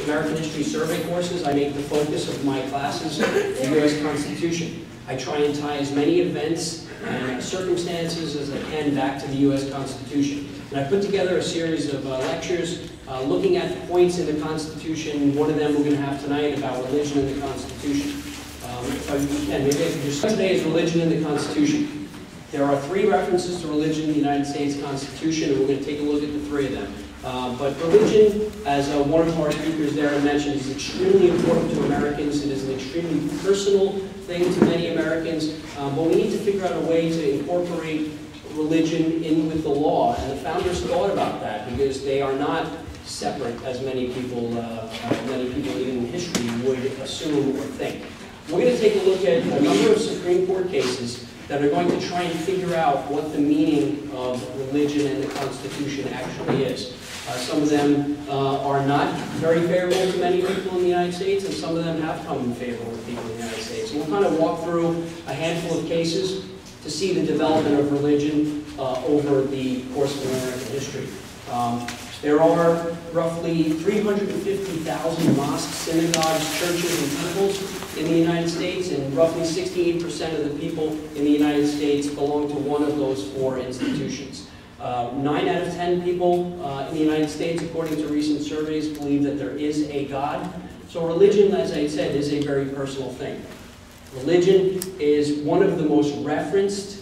American History Survey courses, I make the focus of my classes the U.S. Constitution. I try and tie as many events and circumstances as I can back to the U.S. Constitution. And I put together a series of lectures looking at the points in the Constitution. One of them we're going to have tonight about religion in the Constitution. If I can, maybe I can just... Today is religion in the Constitution. There are 3 references to religion in the United States Constitution, and we're going to take a look at the 3 of them. But religion, as one of our speakers there mentioned, is extremely important to Americans. It is an extremely personal thing to many Americans, but we need to figure out a way to incorporate religion in with the law, and the founders thought about that because they are not separate as many people even in history would assume or think. We're going to take a look at a number of Supreme Court cases that are going to try and figure out what the meaning of religion and the Constitution actually is. Some of them are not very favorable to many people in the United States, and some of them have come in favor with people in the United States. And we'll kind of walk through a handful of cases to see the development of religion over the course of American history. There are roughly 350,000 mosques, synagogues, churches, and temples in the United States, and roughly 68% of the people in the United States belong to one of those 4 institutions. 9 out of 10 people in the United States, according to recent surveys, believe that there is a God. So religion, as I said, is a very personal thing. Religion is one of the most referenced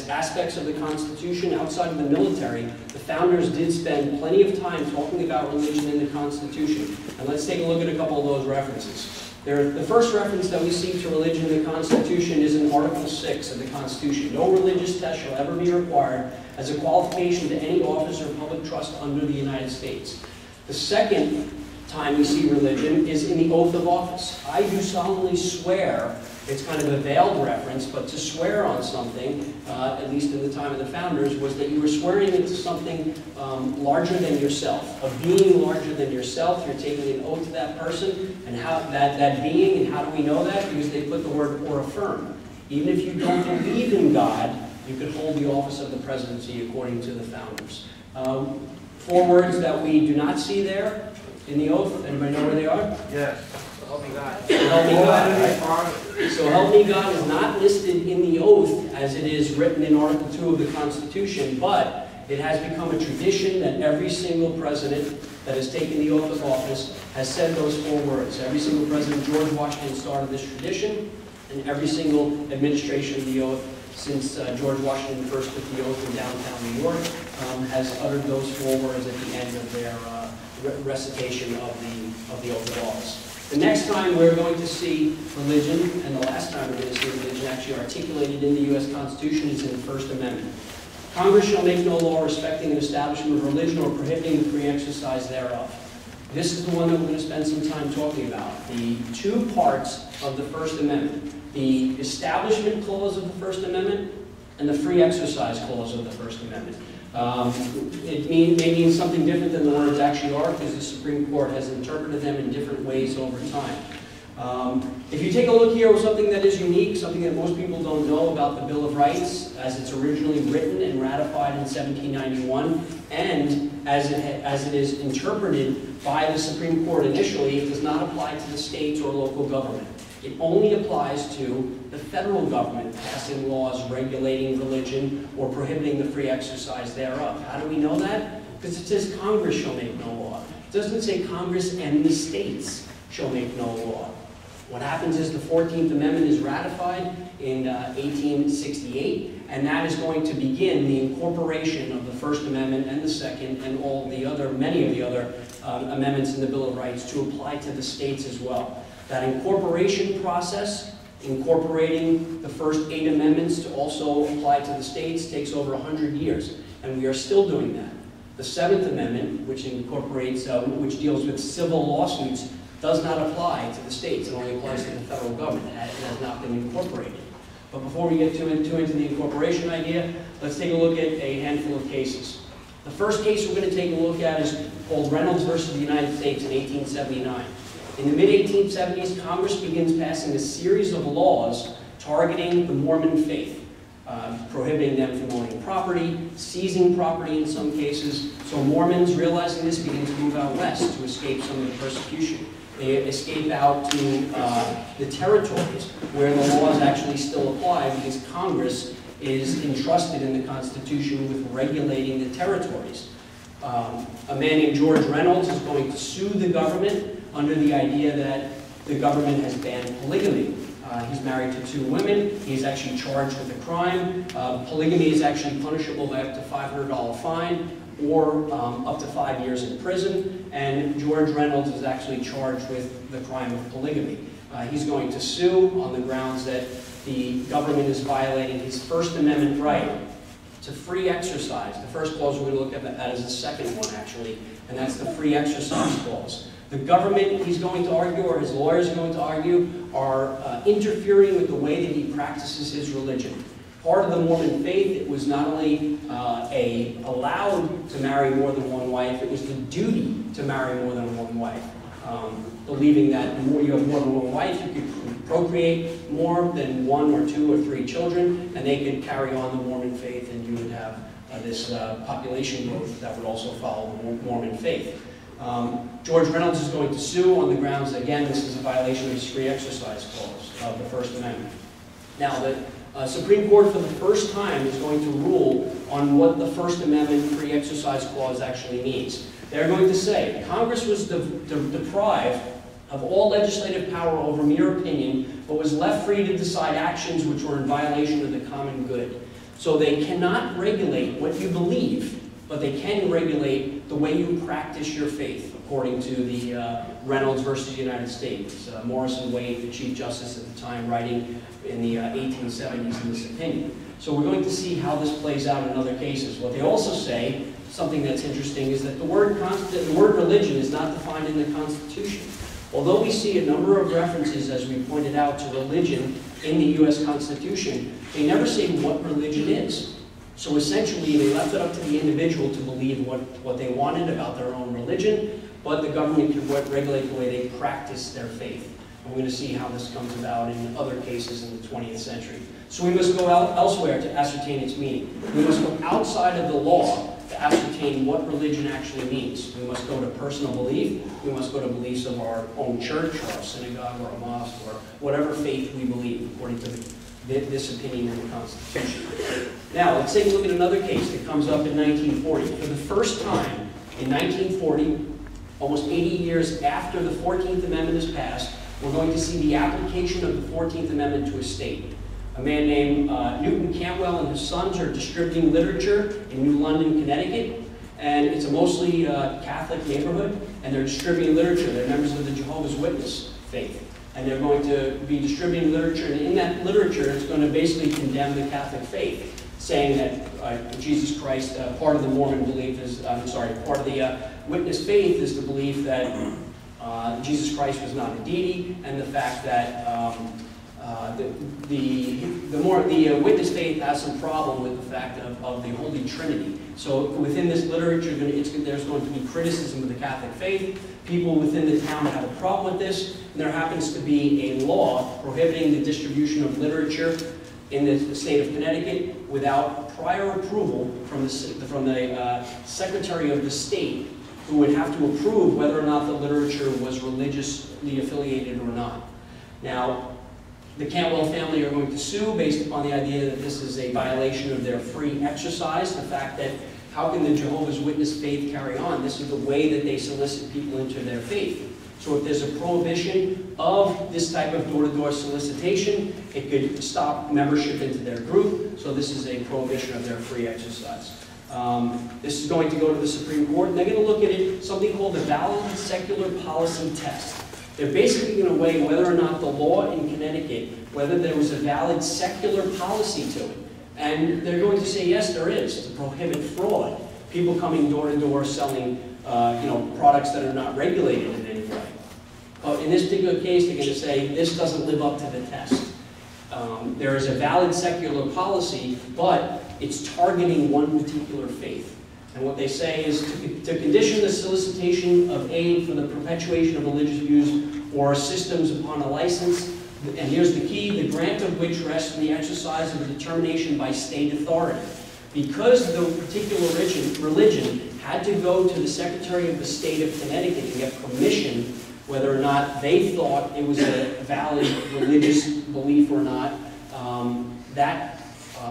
aspects of the Constitution outside of the military. The founders did spend plenty of time talking about religion in the Constitution. And let's take a look at a couple of those references. The first reference that we see to religion in the Constitution is in Article 6 of the Constitution. No religious test shall ever be required as a qualification to any office or public trust under the United States. The second time we see religion is in the oath of office. I do solemnly swear. It's kind of a veiled reference, but to swear on something, at least in the time of the founders, was that you were swearing into something larger than yourself. A being larger than yourself, you're taking an oath to that person, and how that being, and how do we know that? Because they put the word "or" affirm. Even if you don't believe in God, you could hold the office of the presidency according to the founders. 4 words that we do not see there in the oath. Anybody know where they are? Yes. Help me God. So help me God, right? So help me God is not listed in the oath as it is written in Article 2 of the Constitution, but it has become a tradition that every single president that has taken the oath of office has said those 4 words. Every single president, George Washington, started this tradition, and every single administration of the oath since George Washington first took the oath in downtown New York has uttered those 4 words at the end of their recitation of the oath of office. The next time we're going to see religion, and the last time we're going to see religion actually articulated in the U.S. Constitution, is in the First Amendment. Congress shall make no law respecting an establishment of religion or prohibiting the free exercise thereof. This is the one that we're going to spend some time talking about. The 2 parts of the First Amendment. The Establishment Clause of the First Amendment and the Free Exercise Clause of the First Amendment. It may mean something different than the words actually are, because the Supreme Court has interpreted them in different ways over time. If you take a look here with something that is unique, something that most people don't know about the Bill of Rights, as it's originally written and ratified in 1791, and as it is interpreted by the Supreme Court initially, it does not apply to the states or local government. It only applies to the federal government passing laws regulating religion or prohibiting the free exercise thereof. How do we know that? Because it says Congress shall make no law. It doesn't say Congress and the states shall make no law. What happens is the 14th Amendment is ratified in 1868, and that is going to begin the incorporation of the First Amendment and the Second and many of the other amendments in the Bill of Rights to apply to the states as well. That incorporation process, incorporating the first 8 amendments to also apply to the states, takes over 100 years, and we are still doing that. The 7th Amendment, which incorporates, which deals with civil lawsuits, does not apply to the states. It only applies to the federal government. It has not been incorporated. But before we get too into the incorporation idea, let's take a look at a handful of cases. The first case we're going to take a look at is called Reynolds versus the United States in 1879. In the mid-1870s, Congress begins passing a series of laws targeting the Mormon faith. prohibiting them from owning property, seizing property in some cases. So Mormons, realizing this, begin to move out west to escape some of the persecution. They escape out to the territories where the laws actually still apply, because Congress is entrusted in the Constitution with regulating the territories. A man named George Reynolds is going to sue the government under the idea that the government has banned polygamy. He's married to 2 women. He's actually charged with a crime. Polygamy is actually punishable by up to $500 fine or up to 5 years in prison. And George Reynolds is actually charged with the crime of polygamy. He's going to sue on the grounds that the government is violating his First Amendment right to free exercise. The first clause we're going to look at is the second one, actually, and that's the free exercise clause. The government, he's going to argue, or his lawyers are going to argue, are interfering with the way that he practices his religion. Part of the Mormon faith, it was not only allowed to marry more than one wife, it was the duty to marry more than one wife. Believing that the more you have more than one wife, you could procreate more than 1 or 2 or 3 children, and they could carry on the Mormon faith, and you would have this population growth that would also follow the Mormon faith. George Reynolds is going to sue on the grounds that, again, this is a violation of his free exercise clause of the First Amendment. Now, the Supreme Court, for the first time, is going to rule on what the First Amendment free exercise clause actually means. They're going to say, Congress was deprived of all legislative power over mere opinion, but was left free to decide actions which were in violation of the common good. So they cannot regulate what you believe, but they can regulate the way you practice your faith, according to the Reynolds versus United States. Morrison Wade, the Chief Justice at the time, writing in the 1870s in this opinion. So we're going to see how this plays out in other cases. What they also say, something that's interesting, is that the word religion is not defined in the Constitution. Although we see a number of references, as we pointed out, to religion in the U.S. Constitution, they never say what religion is. So essentially, they left it up to the individual to believe what they wanted about their own religion, but the government could regulate the way they practice their faith. And we're going to see how this comes about in other cases in the 20th century. So we must go elsewhere to ascertain its meaning. We must go outside of the law to ascertain what religion actually means. We must go to personal belief. We must go to beliefs of our own church, or our synagogue, or a mosque, or whatever faith we believe, according to this opinion in the Constitution. Now, let's take a look at another case that comes up in 1940. For the first time in 1940, almost 80 years after the 14th Amendment is passed, we're going to see the application of the 14th Amendment to a state. A man named Newton Cantwell and his sons are distributing literature in New London, Connecticut, and it's a mostly Catholic neighborhood, and they're distributing literature. They're members of the Jehovah's Witness faith, and they're going to be distributing literature, and in that literature, it's going to basically condemn the Catholic faith, saying that Jesus Christ, part of the Mormon belief is, part of the Witness faith is the belief that Jesus Christ was not a deity, and the fact that the Witness faith has some problem with the fact of the Holy Trinity. So within this literature, there's going to be criticism of the Catholic faith. People within the town have a problem with this, and there happens to be a law prohibiting the distribution of literature in the state of Connecticut without prior approval from the Secretary of the State, who would have to approve whether or not the literature was religiously affiliated or not. Now, the Cantwell family are going to sue based upon the idea that this is a violation of their free exercise, the fact that how can the Jehovah's Witness faith carry on? This is the way that they solicit people into their faith. So if there's a prohibition of this type of door-to-door solicitation, it could stop membership into their group. So this is a prohibition of their free exercise. This is going to go to the Supreme Court, and they're going to look at it, something called the valid secular policy test. They're basically going to weigh whether or not the law in Connecticut, whether there was a valid secular policy to it. And they're going to say, yes, there is, to prohibit fraud. People coming door to door selling products that are not regulated in any way. In this particular case, they're going to say, this doesn't live up to the test. There is a valid secular policy, but it's targeting one particular faith. And what they say is to condition the solicitation of aid for the perpetuation of religious views or systems upon a license and here's the key, the grant of which rests in the exercise of a determination by state authority. Because the particular religion had to go to the Secretary of the State of Connecticut and get permission whether or not they thought it was a valid religious belief or not, that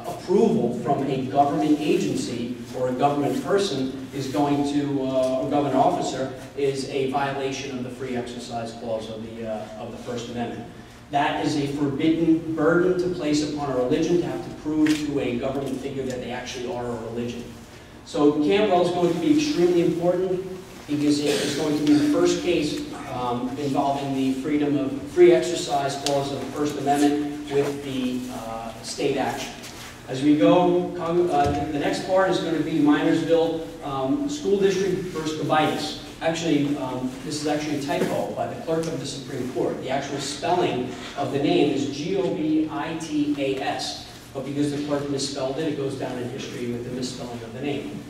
approval from a government agency or a government person is going to, a government officer, is a violation of the Free Exercise Clause of the First Amendment. That is a forbidden burden to place upon a religion, to have to prove to a government figure that they actually are a religion. So Cantwell is going to be extremely important because it is going to be the first case involving the free exercise clause of the First Amendment with the state action. As we go, the next part is going to be Minersville School District versus Gobitis. Actually, this is actually a typo by the clerk of the Supreme Court. The actual spelling of the name is Gobitas, but because the clerk misspelled it, it goes down in history with the misspelling of the name.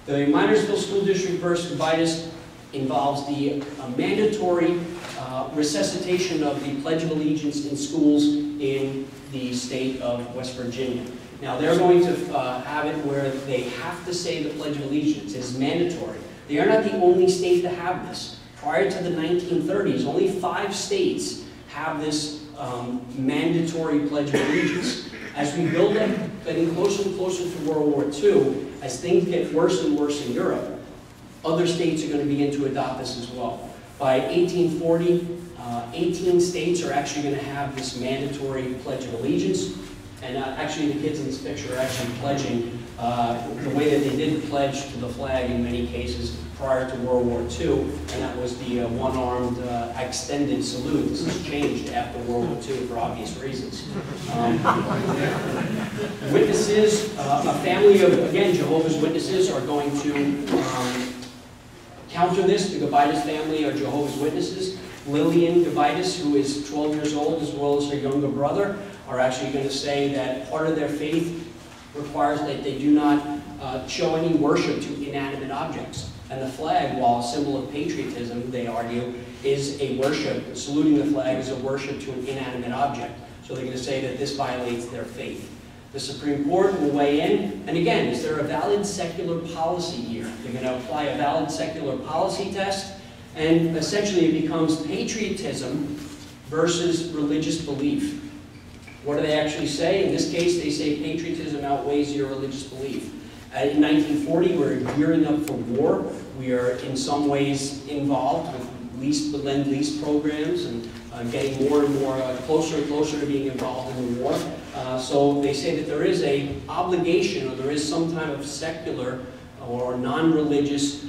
The Minersville School District versus Gobitis involves the mandatory resuscitation of the Pledge of Allegiance in schools in the state of West Virginia. Now, they're going to have it where they have to say the Pledge of Allegiance. It's mandatory. They are not the only state to have this. Prior to the 1930s, only 5 states have this mandatory Pledge of Allegiance. As we build up, getting closer and closer to World War II, as things get worse and worse in Europe, other states are going to begin to adopt this as well. By 1840, 18 states are actually going to have this mandatory Pledge of Allegiance. And actually, the kids in this picture are actually pledging the way that they did pledge to the flag in many cases prior to World War II, and that was the one-armed extended salute. This has changed after World War II for obvious reasons. Witnesses, a family of, again, Jehovah's Witnesses are going to counter this. The Gobitis family are Jehovah's Witnesses. Lillian Gobitis, who is 12 years old, as well as her younger brother, are actually going to say that part of their faith requires that they do not show any worship to inanimate objects. And the flag, while a symbol of patriotism, they argue, is a worship. Saluting the flag is a worship to an inanimate object. So they're going to say that this violates their faith. The Supreme Court will weigh in. And again, is there a valid secular policy here? They're going to apply a valid secular policy test. And essentially it becomes patriotism versus religious belief. What do they actually say? In this case, they say patriotism outweighs your religious belief. In 1940, we're gearing up for war. We are in some ways involved with Lend-Lease programs and getting more and more closer and closer to being involved in the war. So they say that there is an obligation, or there is some kind of secular or non-religious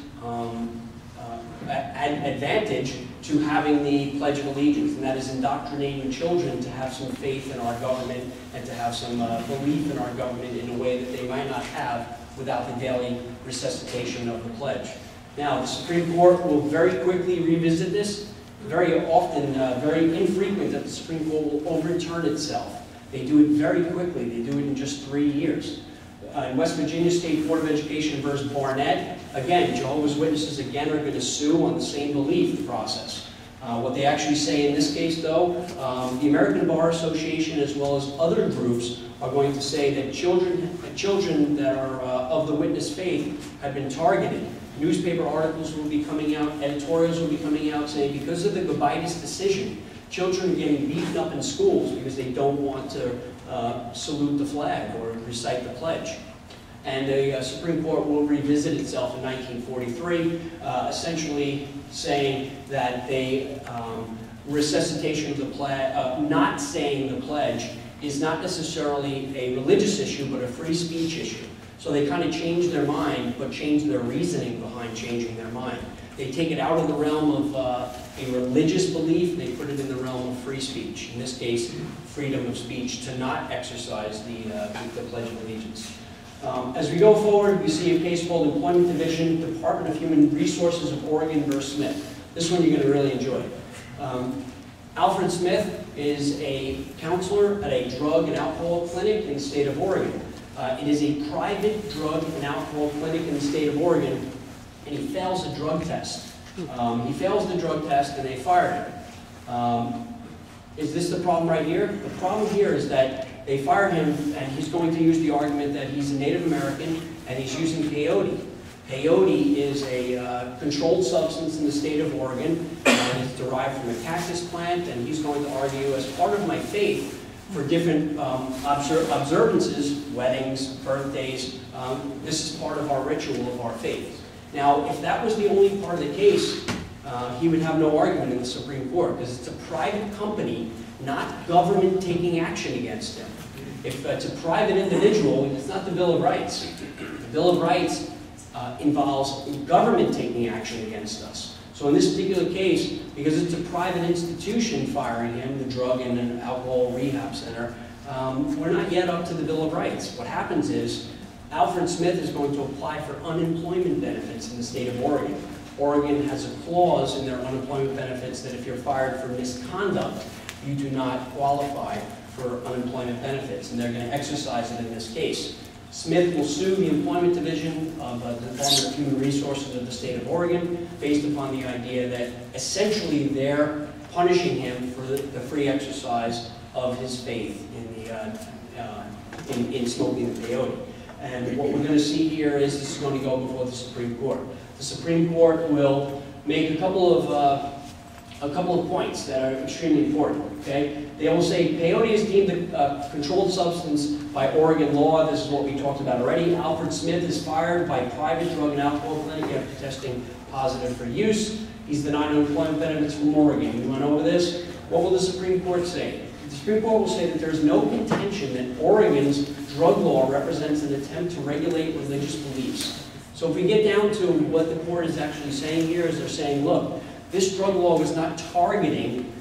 advantage to having the Pledge of Allegiance, and that is indoctrinating children to have some faith in our government and to have some belief in our government in a way that they might not have without the daily resuscitation of the pledge. Now, the Supreme Court will very quickly revisit this. Very often, very infrequent that the Supreme Court will overturn itself. They do it very quickly. They do it in just 3 years. In West Virginia State Board of Education versus Barnett, again, Jehovah's Witnesses again are going to sue on the same belief process. What they actually say in this case, though, the American Bar Association as well as other groups are going to say that children that are of the witness faith have been targeted. Newspaper articles will be coming out, editorials will be coming out saying because of the Gobitis decision, children are getting beaten up in schools because they don't want to salute the flag or recite the pledge. And the Supreme Court will revisit itself in 1943, essentially saying that the resuscitation of the pledge, not saying the pledge, is not necessarily a religious issue, but a free speech issue. So they kind of change their mind, but change their reasoning behind changing their mind. They take it out of the realm of a religious belief, they put it in the realm of free speech. In this case, freedom of speech to not exercise the Pledge of Allegiance. As we go forward, we see a case called Employment Division, Department of Human Resources of Oregon versus Smith. This one you're going to really enjoy. Alfred Smith is a counselor at a drug and alcohol clinic in the state of Oregon. It is a private drug and alcohol clinic in the state of Oregon, and he fails a drug test. He fails the drug test and they fired him. Is this the problem right here? The problem here is that they fired him, and he's going to use the argument that he's a Native American and he's using peyote. Peyote is a controlled substance in the state of Oregon, and it's derived from a cactus plant, and he's going to argue, as part of my faith, for different observances, weddings, birthdays, this is part of our ritual of our faith. Now, if that was the only part of the case, he would have no argument in the Supreme Court, because it's a private company, not government taking action against him. If it's a private individual, it's not the Bill of Rights. The Bill of Rights involves government taking action against us. So in this particular case, because it's a private institution firing him, the drug and an alcohol rehab center, we're not yet up to the Bill of Rights. What happens is, Alfred Smith is going to apply for unemployment benefits in the state of Oregon. Oregon has a clause in their unemployment benefits that if you're fired for misconduct, you do not qualify for unemployment benefits, and they're going to exercise it in this case. Smith will sue the Employment Division of the Department of Human Resources of the state of Oregon based upon the idea that essentially they're punishing him for the free exercise of his faith in smoking the peyote. And what we're going to see here is this is going to go before the Supreme Court. The Supreme Court will make a couple of points that are extremely important. Okay, they will say peyote is deemed a controlled substance by Oregon law. This is what we talked about already. Alfred Smith is fired by private drug and alcohol clinic after testing positive for use. He's denied unemployment benefits from Oregon. We went over this. What will the Supreme Court say? The Supreme Court will say that there's no contention that Oregon's drug law represents an attempt to regulate religious beliefs. So if we get down to what the court is actually saying here, is they're saying, look, this drug law was not targeting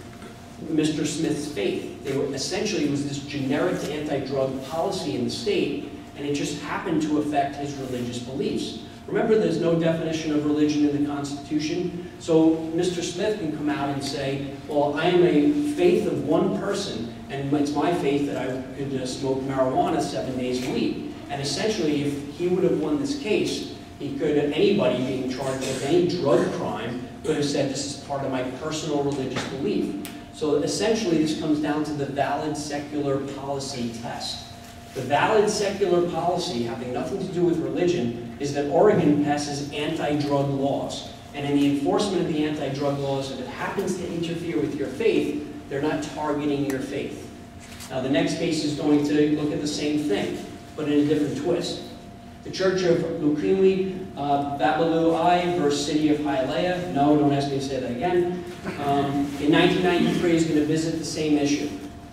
Mr. Smith's faith. Essentially, it was this generic anti-drug policy in the state, and it just happened to affect his religious beliefs. Remember, there's no definition of religion in the Constitution, so Mr. Smith can come out and say, well, I am a faith of one person, and it's my faith that I could smoke marijuana 7 days a week. And essentially, if he would have won this case, anybody being charged with any drug crime could have said, this is part of my personal religious belief. So essentially, this comes down to the valid secular policy test. The valid secular policy, having nothing to do with religion, is that Oregon passes anti-drug laws. And in the enforcement of the anti-drug laws, if it happens to interfere with your faith, they're not targeting your faith. Now, the next case is going to look at the same thing, but in a different twist. The Church of Lukumi Babalu I versus City of Hialeah. No, don't ask me to say that again. In 1993 is going to visit the same issue.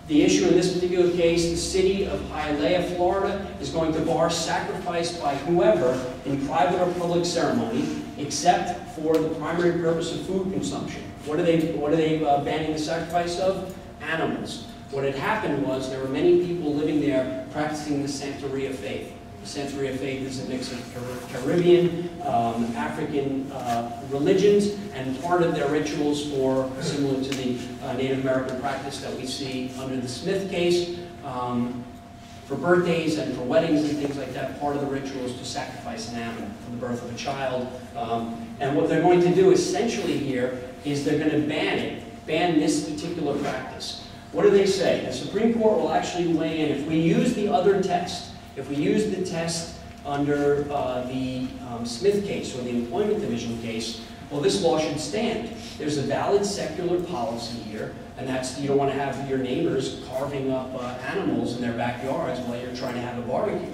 The issue in this particular case, the city of Hialeah, Florida, is going to bar sacrifice by whoever in private or public ceremony, except for the primary purpose of food consumption. What are they banning the sacrifice of? Animals. What had happened was there were many people living there practicing the Santeria faith. The Santeria faith is a mix of Caribbean, African religions, and part of their rituals similar to the Native American practice that we see under the Smith case. For birthdays and for weddings and things like that, part of the ritual is to sacrifice an animal for the birth of a child. And what they're going to do essentially here is they're going to ban this particular practice. What do they say? The Supreme Court will actually weigh in. If we use the other test, if we use the test under the Smith case or the Employment Division case, well, this law should stand. There's a valid secular policy here, and that's you don't want to have your neighbors carving up animals in their backyards while you're trying to have a barbecue.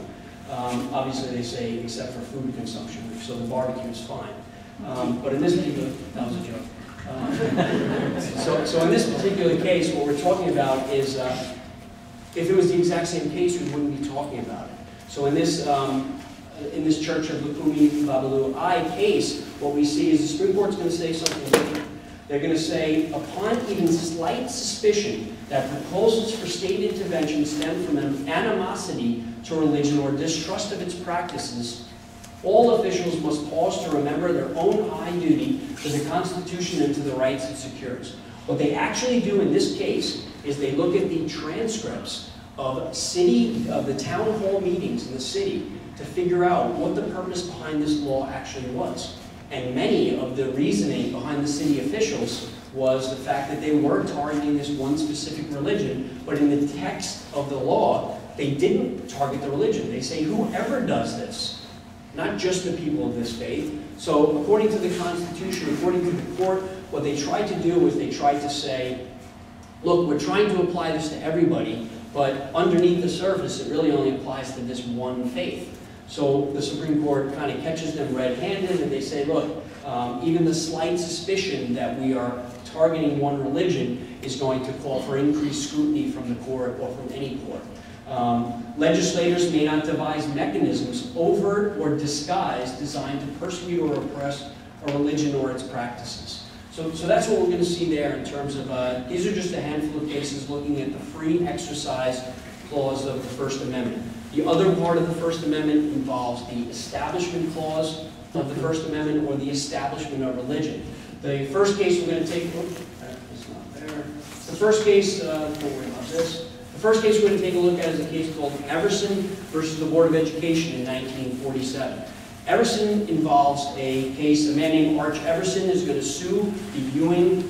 Obviously, they say except for food consumption, so the barbecue is fine. But in this particular, that was a joke. So in this particular case, what we're talking about is, if it was the exact same case, we wouldn't be talking about it. So in this Church of Lukumi Babalu I case, what we see is the Supreme Court's going to say something different. They're going to say, upon even slight suspicion that proposals for state intervention stem from an animosity to religion or distrust of its practices, all officials must pause to remember their own high duty to the Constitution and to the rights it secures. What they actually do in this case is they look at the transcripts of the town hall meetings in the city to figure out what the purpose behind this law actually was. And many of the reasoning behind the city officials was the fact that they were targeting this one specific religion, but in the text of the law, they didn't target the religion. They say whoever does this, not just the people of this faith. So according to the Constitution, according to the court, what they tried to do was they tried to say, look, we're trying to apply this to everybody, but underneath the surface, it really only applies to this one faith. So the Supreme Court kind of catches them red-handed, and they say, look, even the slight suspicion that we are targeting one religion is going to call for increased scrutiny from the court or from any court. Legislators may not devise mechanisms, overt or disguised, designed to persecute or oppress a religion or its practices. So that's what we're going to see there in terms of, these are just a handful of cases looking at the free exercise clause of the First Amendment. The other part of the First Amendment involves the establishment clause of the First Amendment, or the establishment of religion. The first case we're going to take, it's not there. The first case, don't worry about this. The first case we're going to take a look at is a case called Everson versus the Board of Education in 1947. Everson involves a case, a man named Arch Everson is going to sue the Ewing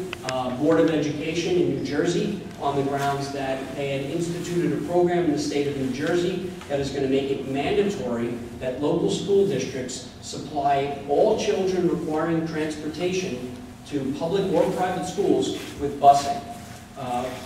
Board of Education in New Jersey on the grounds that they had instituted a program in the state of New Jersey that is going to make it mandatory that local school districts supply all children requiring transportation to public or private schools with busing.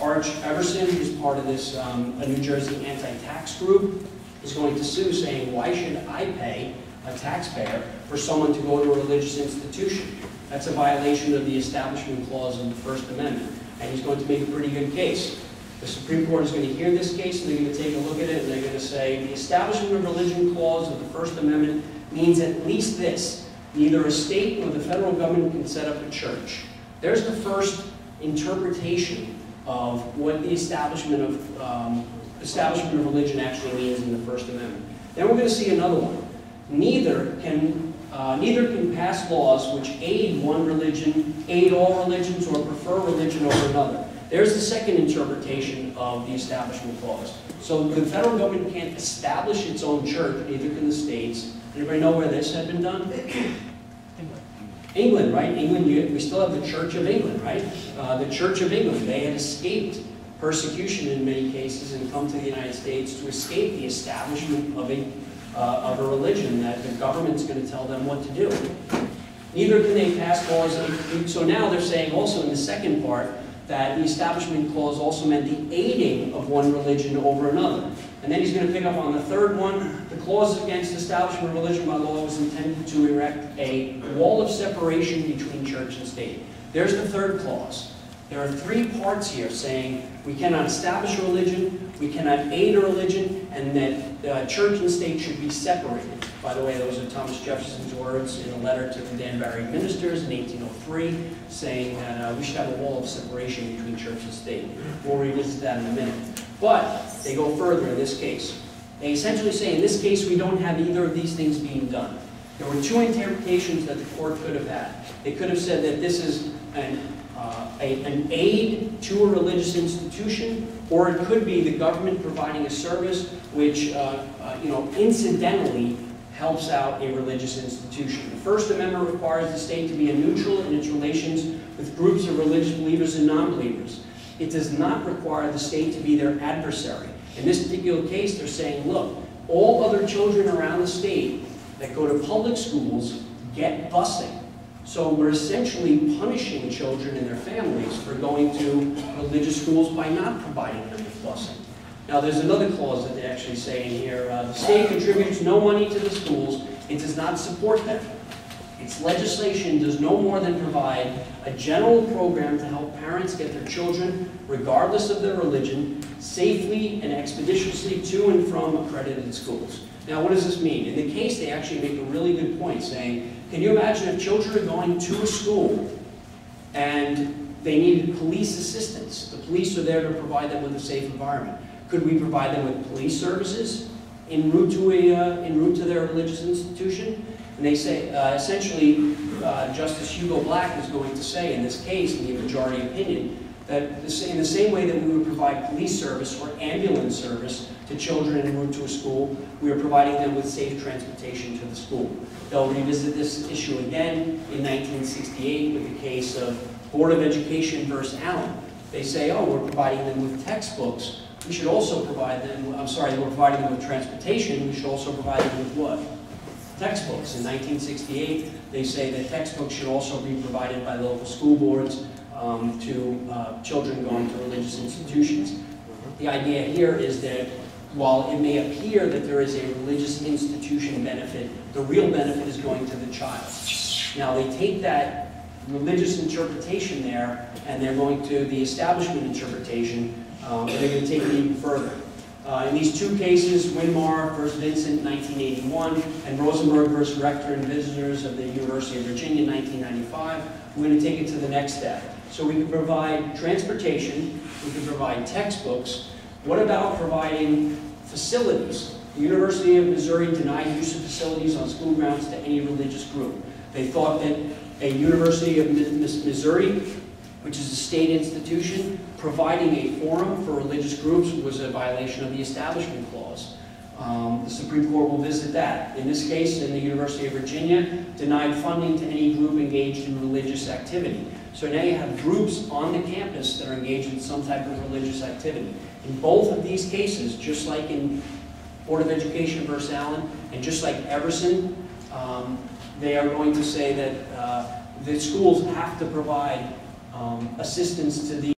Arch Everson, who's part of this a New Jersey anti-tax group, is going to sue, saying, why should I pay a taxpayer for someone to go to a religious institution? That's a violation of the Establishment Clause of the First Amendment, and he's going to make a pretty good case. The Supreme Court is going to hear this case, and they're going to take a look at it, and they're going to say, the Establishment of Religion Clause of the First Amendment means at least this: neither a state nor the federal government can set up a church. There's the first interpretation of what the establishment of religion actually means in the First Amendment. Then we're going to see another one. Neither can pass laws which aid one religion, aid all religions, or prefer religion over another. There's the second interpretation of the Establishment Clause. So the federal government can't establish its own church, neither can the states. Anybody know where this had been done? England, right? England, we still have the Church of England, right? The Church of England, they had escaped persecution in many cases and come to the United States to escape the establishment of a religion that the government's going to tell them what to do. Neither can they pass laws. So now they're saying also in the second part that the Establishment Clause also meant the aiding of one religion over another. And then he's going to pick up on the third one. The clause against establishment of religion by law was intended to erect a wall of separation between church and state. There's the third clause. There are three parts here saying we cannot establish a religion, we cannot aid a religion, and that church and state should be separated. By the way, those are Thomas Jefferson's words in a letter to the Danbury ministers in 1803, saying that we should have a wall of separation between church and state. We'll revisit that in a minute. But they go further in this case. They essentially say, in this case, we don't have either of these things being done. There were two interpretations that the court could have had. They could have said that this is an aid to a religious institution, or it could be the government providing a service which, incidentally helps out a religious institution. The First Amendment requires the state to be neutral in its relations with groups of religious believers and non-believers. It does not require the state to be their adversary. In this particular case, they're saying, look, all other children around the state that go to public schools get busing. So we're essentially punishing children and their families for going to religious schools by not providing them with busing. Now there's another clause that they actually say in here, the state contributes no money to the schools, it does not support them. Its legislation does no more than provide a general program to help parents get their children, regardless of their religion, safely and expeditiously to and from accredited schools. Now what does this mean? In the case, they actually make a really good point, saying, can you imagine if children are going to a school and they needed police assistance? The police are there to provide them with a safe environment. Could we provide them with police services en route to their religious institution? And they say, essentially, Justice Hugo Black is going to say in this case, in the majority opinion, that in the same way that we would provide police service or ambulance service to children en route to a school, we are providing them with safe transportation to the school. They'll revisit this issue again in 1968 with the case of Board of Education versus Allen. They say, oh, we're providing them with textbooks. We should also provide them, I'm sorry, we're providing them with transportation. We should also provide them with what? Textbooks. In 1968, they say that textbooks should also be provided by local school boards to children going to religious institutions. The idea here is that while it may appear that there is a religious institution benefit, the real benefit is going to the child. Now they take that religious interpretation there and they're going to the establishment interpretation, and they're going to take it even further. In these two cases, Winmar versus Vincent, 1981, and Rosenberg versus Rector and Visitors of the University of Virginia, 1995, we're going to take it to the next step. So we can provide transportation, we can provide textbooks. What about providing facilities? The University of Missouri denied use of facilities on school grounds to any religious group. They thought that a University of Missouri, which is a state institution, providing a forum for religious groups was a violation of the Establishment Clause. The Supreme Court will visit that. In this case, in the University of Virginia, denied funding to any group engaged in religious activity. So now you have groups on the campus that are engaged in some type of religious activity. In both of these cases, just like in Board of Education versus Allen, and just like Everson, they are going to say that the schools have to provide assistance to the